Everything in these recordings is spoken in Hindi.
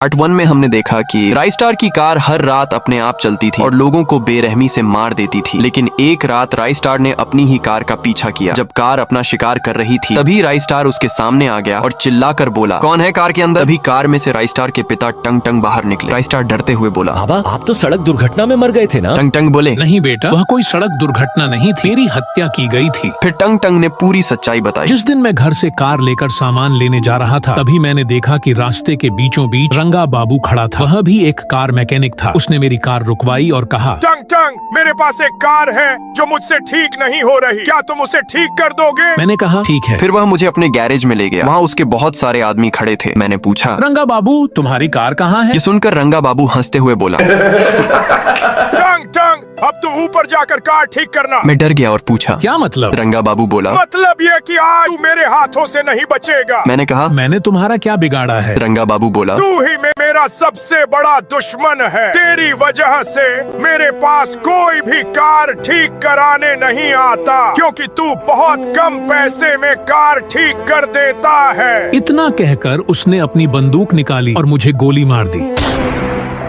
पार्ट 1 में हमने देखा कि राइस्टार की कार हर रात अपने आप चलती थी और लोगों को बेरहमी से मार देती थी। लेकिन एक रात राइस्टार ने अपनी ही कार का पीछा किया। जब कार अपना शिकार कर रही थी तभी राइस्टार उसके सामने आ गया और चिल्लाकर बोला, कौन है कार के अंदर? तभी कार में से राइस्टार के पिता टंग टंग बाहर निकले। राइस्टार डरते हुए बोला, बाबा आप तो सड़क दुर्घटना में मर गए थे ना? टंग टंग बोले, नहीं बेटा, वह कोई सड़क दुर्घटना नहीं थी, मेरी हत्या की गई थी। फिर टंग टंग ने पूरी सच्चाई बताई। जिस दिन मैं घर से कार लेकर सामान लेने जा रहा था तभी मैंने देखा कि रास्ते के बीचों बीच रंगा बाबू खड़ा था। वह भी एक कार मैकेनिक था। उसने मेरी कार रुकवाई और कहा, टंग टंग, मेरे पास एक कार है जो मुझसे ठीक नहीं हो रही, क्या तुम उसे ठीक कर दोगे? मैंने कहा ठीक है। फिर वह मुझे अपने गैरेज में ले गया। वहाँ उसके बहुत सारे आदमी खड़े थे। मैंने पूछा, रंगा बाबू तुम्हारी कार कहाँ है? ये सुनकर रंगा बाबू हंसते हुए बोला, टंग टंग, अब तू ऊपर जाकर कार ठीक करना। मैं डर गया और पूछा, क्या मतलब? रंगा बाबू बोला, मतलब ये कि आज तू मेरे हाथों से नहीं बचेगा। मैंने कहा, मैंने तुम्हारा क्या बिगाड़ा है? रंगा बाबू बोला, तू ही मेरा सबसे बड़ा दुश्मन है। तेरी वजह से मेरे पास कोई भी कार ठीक कराने नहीं आता, क्योंकि तू बहुत कम पैसे में कार ठीक कर देता है। इतना कहकर उसने अपनी बंदूक निकाली और मुझे गोली मार दी।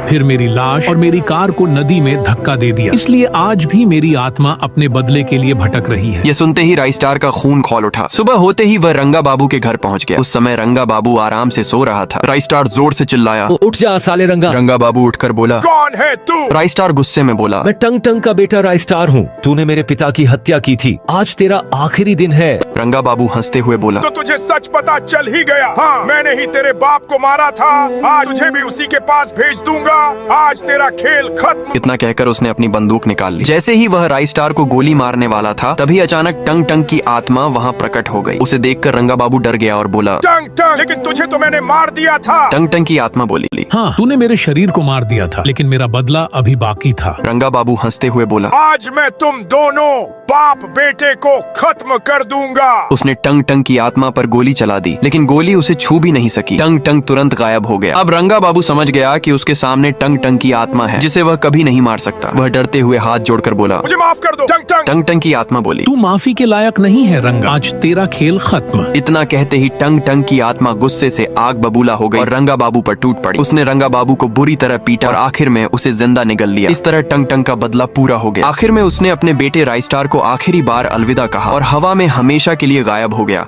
फिर मेरी लाश और मेरी कार को नदी में धक्का दे दिया। इसलिए आज भी मेरी आत्मा अपने बदले के लिए भटक रही है। ये सुनते ही राइस्टार का खून खौल उठा। सुबह होते ही वह रंगा बाबू के घर पहुंच गया। उस समय रंगा बाबू आराम से सो रहा था। राइस्टार जोर से चिल्लाया, उठ जा साले रंगा। रंगा बाबू उठकर बोला, कौन है तू? राइस्टार गुस्से में बोला, मैं टंग टंग का बेटा राइस्टार हूँ। तूने मेरे पिता की हत्या की थी। आज तेरा आखिरी दिन है। रंगा बाबू हंसते हुए बोला, तो तुझे सच पता चल ही गया। हाँ, मैंने ही तेरे बाप को मारा था। आज तुझे भी उसी के पास भेज दूंगा। आज तेरा खेल खत्म। इतना कहकर उसने अपनी बंदूक निकाल ली। जैसे ही वह राइस्टार को गोली मारने वाला था तभी अचानक टंग टंग की आत्मा वहाँ प्रकट हो गई। उसे देखकर रंगा बाबू डर गया और बोला, टंग टंग, लेकिन तुझे तो मैंने मार दिया था। टंग टंग की आत्मा बोली, हाँ, तूने मेरे शरीर को मार दिया था, लेकिन मेरा बदला अभी बाकी था। रंगा बाबू हंसते हुए बोला, आज मैं तुम दोनों बाप बेटे को खत्म कर दूंगा। उसने टंग टंग की आत्मा पर गोली चला दी, लेकिन गोली उसे छू भी नहीं सकी। टंग टंग तुरंत गायब हो गया। अब रंगा बाबू समझ गया कि उसके सामने टंग टंग की आत्मा है जिसे वह कभी नहीं मार सकता। वह डरते हुए हाथ जोड़कर बोला, मुझे माफ कर दो। टंग टंग, टंग टंग की आत्मा बोली, तू माफी के लायक नहीं है रंगा। आज तेरा खेल खत्म। इतना कहते ही टंग टंग की आत्मा गुस्से से आग बबूला हो गई और रंगा बाबू पर टूट पड़ी। उसने रंगा बाबू को बुरी तरह पीटा और आखिर में उसे जिंदा निगल लिया। इस तरह टंग टंग का बदला पूरा हो गया। आखिर में उसने अपने बेटे राइस्टार को आखिरी बार अलविदा कहा और हवा में हमेशा के लिए गायब हो गया।